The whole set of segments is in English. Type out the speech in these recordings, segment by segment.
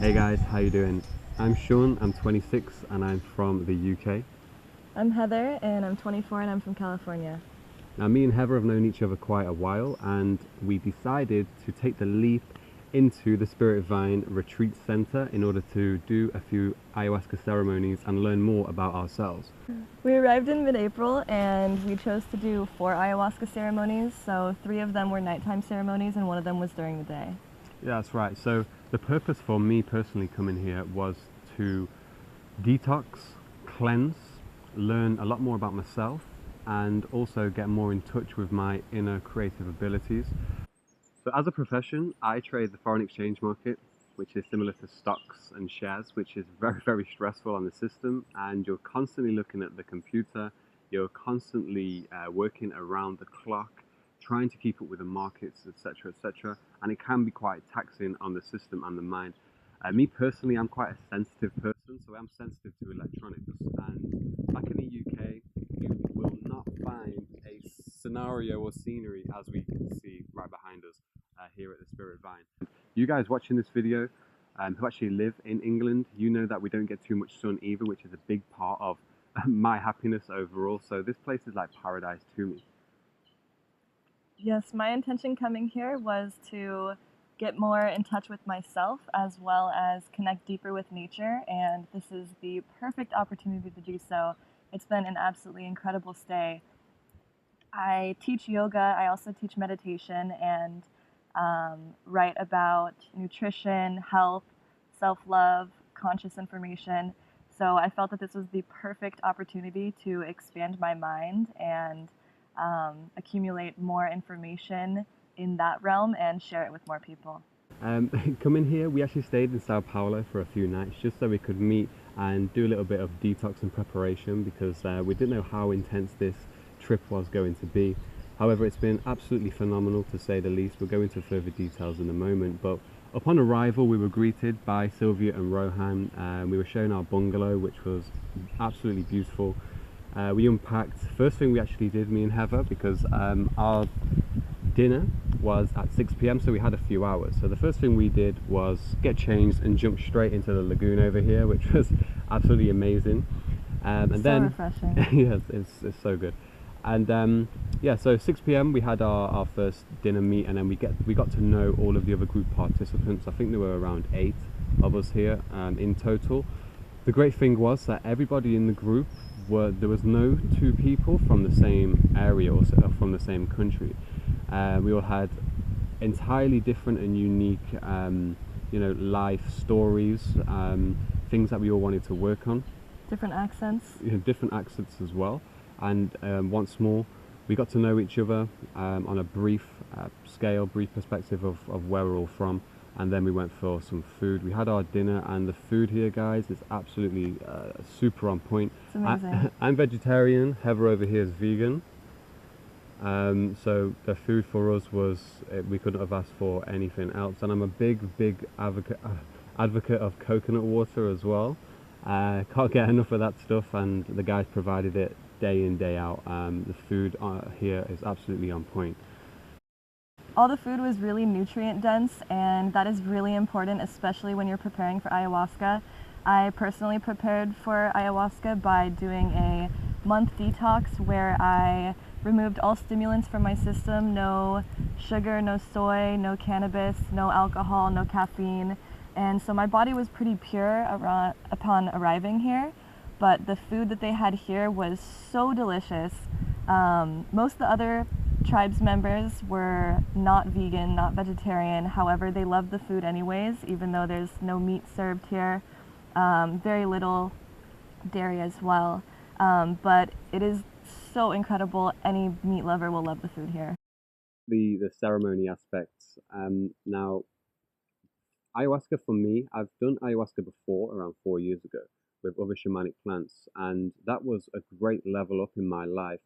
Hey guys, how you doing? I'm Sean, I'm 26 and I'm from the UK. I'm Heather, and I'm 24, and I'm from California. Now me and Heather have known each other quite a while, and we decided to take the leap into the Spirit Vine Retreat Center in order to do a few ayahuasca ceremonies and learn more about ourselves. We arrived in mid-April, and we chose to do 4 ayahuasca ceremonies, so 3 of them were nighttime ceremonies, and 1 of them was during the day. Yeah, that's right. So the purpose for me personally coming here was to detox, cleanse, learn a lot more about myself, and also get more in touch with my inner creative abilities. So as a profession, I trade the foreign exchange market, which is similar to stocks and shares, which is very, very stressful on the system. And you're constantly looking at the computer, you're constantly working around the clock, trying to keep up with the markets, etc., etc. And it can be quite taxing on the system and the mind. Me personally, I'm quite a sensitive person, so I'm sensitive to electronics. And back in the UK, you will not find a scenario or scenery as we can see right behind us here at the Spirit Vine. You guys watching this video who actually live in England, you know that we don't get too much sun either, which is a big part of my happiness overall. So this place is like paradise to me. Yes, my intention coming here was to get more in touch with myself as well as connect deeper with nature, and this is the perfect opportunity to do so. It's been an absolutely incredible stay. I teach yoga, I also teach meditation, and write about nutrition, health, self love, conscious information. So I felt that this was the perfect opportunity to expand my mind and accumulate more information in that realm and share it with more people. Coming here, we actually stayed in Sao Paulo for a few nights just so we could meet and do a little bit of detox and preparation because we didn't know how intense this trip was going to be. However, it's been absolutely phenomenal to say the least. We'll go into further details in a moment, but upon arrival, we were greeted by Sylvia and Rohan. We were shown our bungalow, which was absolutely beautiful. We unpacked. First thing we actually did, me and Heather, because our dinner was at 6 p.m, so we had a few hours. So the first thing we did was get changed and jump straight into the lagoon over here, which was absolutely amazing. And So then refreshing. yes, it's so good. And yeah, so 6 p.m. we had our first dinner meet, and then we got to know all of the other group participants. I think there were around 8 of us here in total. The great thing was that everybody in the group there was no 2 people from the same area or from the same country. We all had entirely different and unique life stories, things that we all wanted to work on. Different accents. Different accents as well. And once more, we got to know each other on a brief scale, brief perspective of where we're all from. And then we went for some food. We had our dinner, and the food here, guys, is absolutely super on point. It's amazing. I'm vegetarian. Heather over here is vegan. So the food for us was, we couldn't have asked for anything else. And I'm a big advocate of coconut water as well. Can't get enough of that stuff, and the guys provided it day in, day out. The food here is absolutely on point. All the food was really nutrient dense, and that is really important, especially when you're preparing for ayahuasca. I personally prepared for ayahuasca by doing a month detox where I removed all stimulants from my system: no sugar, no soy, no cannabis, no alcohol, no caffeine. And so my body was pretty pure upon arriving here, but the food that they had here was so delicious. Most of the other tribes members were not vegan, not vegetarian. However, they loved the food anyways, even though there's no meat served here. Very little dairy as well. But it is so incredible. Any meat lover will love the food here. The ceremony aspects. Now, ayahuasca for me, I've done ayahuasca before around 4 years ago with other shamanic plants, and that was a great level up in my life.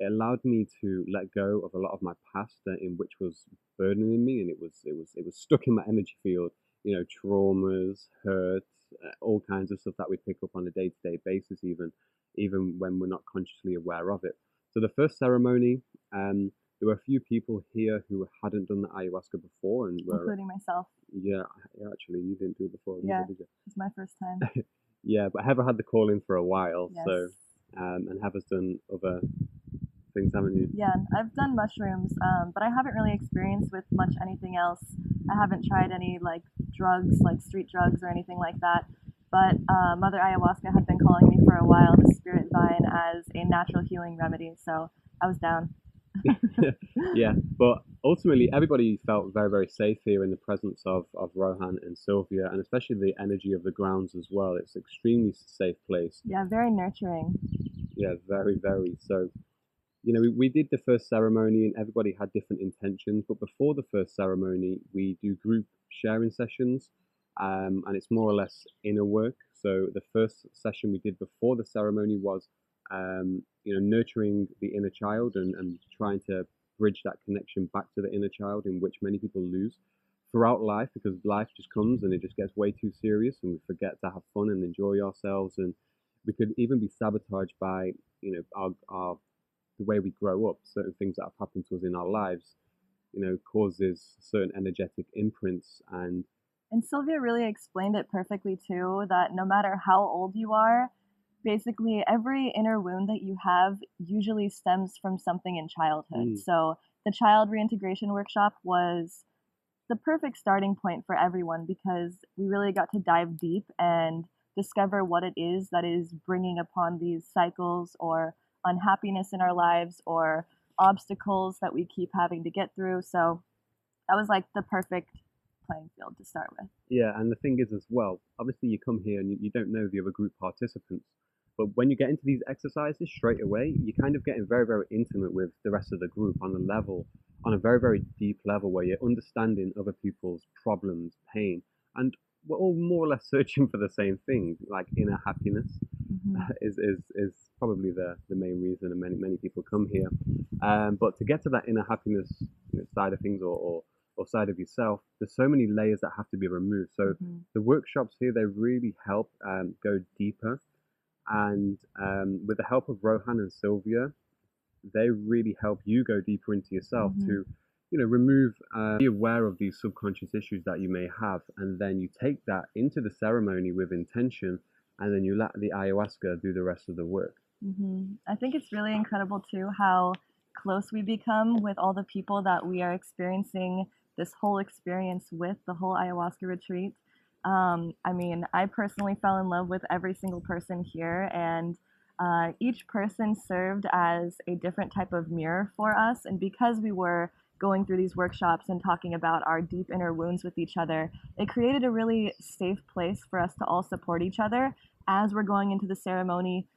It allowed me to let go of a lot of my past, in which was burdening me, and it was stuck in my energy field. Traumas, hurts, all kinds of stuff that we pick up on a day-to-day basis, even when we're not consciously aware of it. So the first ceremony, there were a few people here who hadn't done the ayahuasca before and were, including myself. yeah, actually, you didn't do it before Yeah, either, did you? it's my first time. Yeah, but Heather had the call in for a while, Yes. so, and Heather's done other things, haven't you? Yeah, I've done mushrooms, but I haven't really experienced with much anything else. I haven't tried any like drugs, like street drugs or anything like that. But Mother Ayahuasca had been calling me for a while, the spirit vine, as a natural healing remedy, so I was down. Yeah, but ultimately everybody felt very, very safe here in the presence of Rohan and Sylvia, and especially the energy of the grounds as well. It's an extremely safe place. Yeah, very nurturing. Yeah, very, very. So, we did the first ceremony and everybody had different intentions, but before the first ceremony, we do group sharing sessions, and it's more or less inner work. So the first session we did before the ceremony was, nurturing the inner child and trying to bridge that connection back to the inner child, in which many people lose throughout life because life just comes and it just gets way too serious and we forget to have fun and enjoy ourselves, and we could even be sabotaged by our the way we grow up. Certain things that have happened to us in our lives, causes certain energetic imprints. And Sylvia really explained it perfectly too, that no matter how old you are, basically every inner wound that you have usually stems from something in childhood. Mm, So the child reintegration workshop was the perfect starting point for everyone because we really got to dive deep and discover what it is that is bringing upon these cycles or unhappiness in our lives or obstacles that we keep having to get through. So that was like the perfect playing field to start with. yeah, and the thing is as well, obviously you come here and you don't know the other group participants, but when you get into these exercises straight away, you're kind of getting very, very intimate with the rest of the group on a very, very deep level where you're understanding other people's problems, pain, and we're all more or less searching for the same thing, like inner happiness. Is probably the main reason, and many people come here. But to get to that inner happiness, side of things, or side of yourself, there's so many layers that have to be removed. So the workshops here, they really help go deeper, and with the help of Rohan and Sylvia, they really help you go deeper into yourself to remove, be aware of these subconscious issues that you may have, and then you take that into the ceremony with intention, and then you let the ayahuasca do the rest of the work. I think it's really incredible too how close we become with all the people that we are experiencing this whole experience with, the whole ayahuasca retreat. I mean, I personally fell in love with every single person here, and each person served as a different type of mirror for us. And because we were going through these workshops and talking about our deep inner wounds with each other, it created a really safe place for us to all support each other as we're going into the ceremony.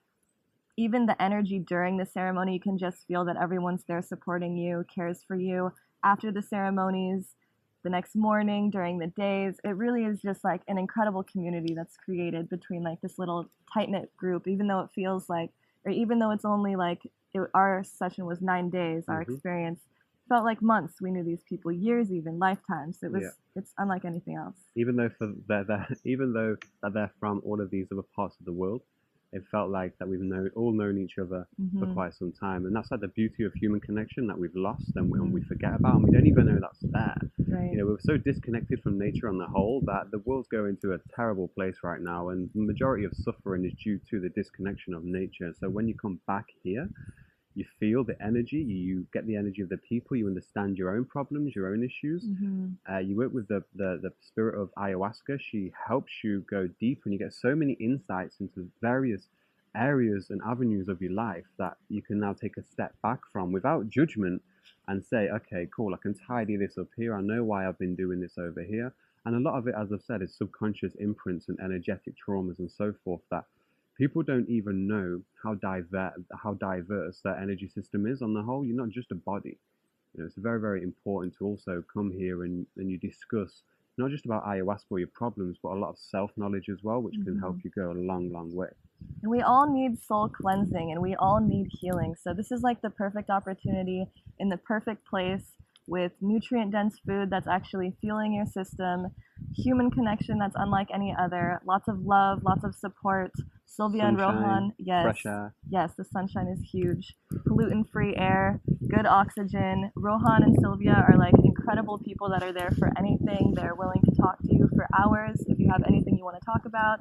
Even the energy during the ceremony, you can just feel that everyone's there supporting you, cares for you. After the ceremonies, the next morning, during the days, it really is just like an incredible community that's created between like this little tight knit group, even though it feels like, or even though it's only like, our session was 9 days, our experience felt like months. We knew these people years, even lifetimes. It's unlike anything else. Even though even though that they're from all of these other parts of the world, it felt like that we've all known each other for quite some time, and that's like the beauty of human connection that we've lost and we forget about, and we don't even know that's there. Right. We're so disconnected from nature on the whole that the world's going to a terrible place right now, and the majority of suffering is due to the disconnection of nature. So when you come back here, you feel the energy, you get the energy of the people, you understand your own problems, your own issues. You work with the spirit of ayahuasca. She helps you go deep, and you get so many insights into various areas and avenues of your life that you can now take a step back from without judgment and say, okay, cool, I can tidy this up here. I know why I've been doing this over here. And a lot of it, as I've said, is subconscious imprints and energetic traumas and so forth that people don't even know how diverse their energy system is on the whole. You're not just a body. It's very, very important to also come here and you discuss not just about ayahuasca or your problems, but a lot of self-knowledge as well, which can help you go a long, long way. And we all need soul cleansing and we all need healing. So this is like the perfect opportunity in the perfect place with nutrient dense food that's actually fueling your system, human connection that's unlike any other, lots of love, lots of support. Sylvia and Sunshine, Rohan, yes, fresh air. yes, the sunshine is huge. Pollutant free air, good oxygen. Rohan and Sylvia are like incredible people that are there for anything. They're willing to talk to you for hours if you have anything you want to talk about.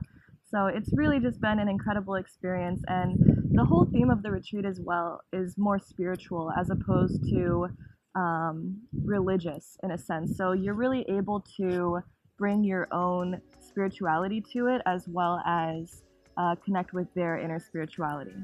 So it's really just been an incredible experience. And the whole theme of the retreat as well is more spiritual as opposed to religious in a sense. So you're really able to bring your own spirituality to it as well as connect with their inner spirituality.